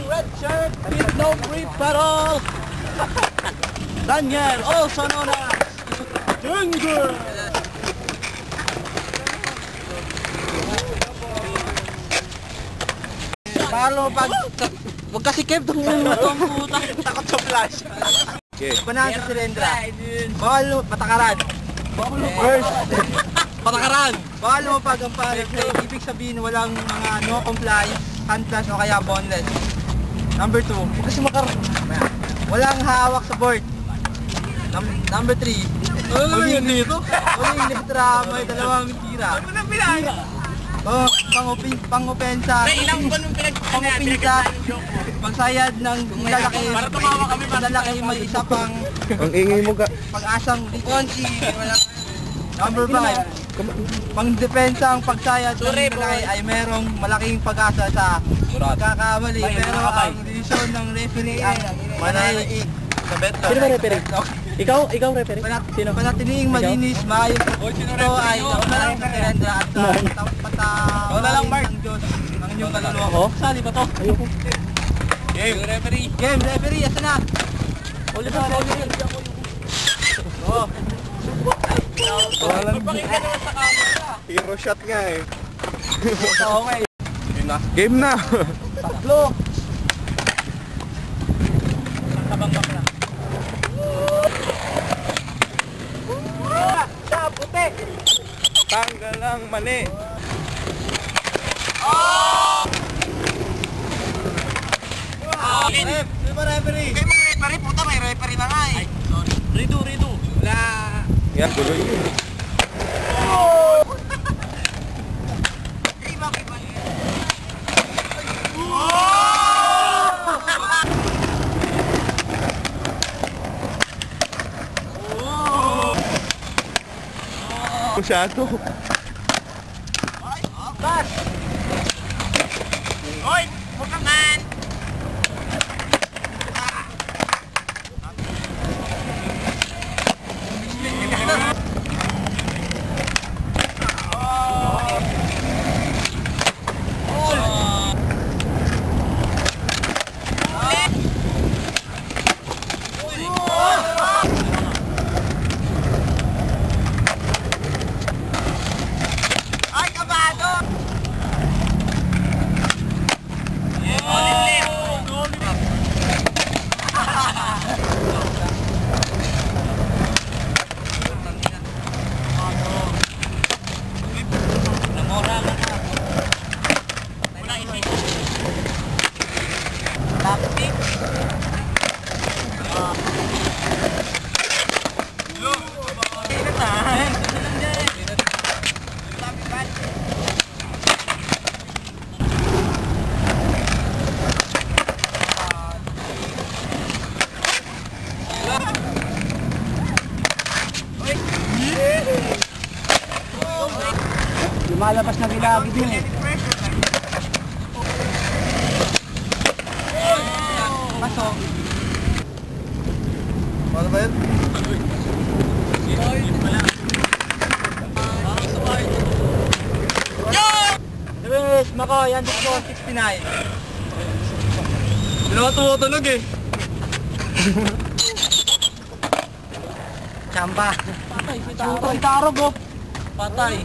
red shirt with no grip at all. Daniel, also known as Jungle. Paano pag... Huwag kasi Kev, tangin mo ito ang puta. Takot sa flash. Banaan sa silindra. Bawal mo, patakaran. First. Patakaran. Bawal mo pag ang panic. Ibig sabihin walang mga no compliance, hand flash o kaya boneless. Number 2. Huwag kasi walang hawak sa board. Number 3. Huling nito? Huling litra, may dalawang tira. Ano nang bilang? Oh, pang-opensa. Pang-opensa. Pagsayad ng lalaki. Para tumawa kami. Lalaki may isa pang... Ang ingay mo ka. Pag-asang likonsi. Number 5. Pang-depensa ang pagsayad ng lalaki ay merong malaking pag-asa sa pagkakamali. Pero ang desisyon ng referee ay manahig. Sino ba referee? Ikaw referee? Sino? Panatiliing malinis, maayos. Ito ay nakulang sa silindra at patawalin ng Diyos ang inyong kaluluwa ko. Sali ba to? Ayoko. Game, referee. Game, referee. Asa na? Ulit na, ulit. Oo. Hero shot nga eh. Okay. Game na. Tatlo. Tabang-bak na. Puti! Tanggal ang mali. Oh! Ref! Di ba referee? Kaya mga referee, puta may referee na nga eh. Ay, sorry. Rido. Wala. Yan, gulo yun. Iba yun. Masyado. Bas! Hoy! Huwag kang man! Lumalabas na gilagid yun eh. Pasok. Paano ba yun? Luis, Mako, yan dito 69. Hindi naman tumutunog eh. Chamba. Patay, si Taro. Patay, Taro, bro. Patay.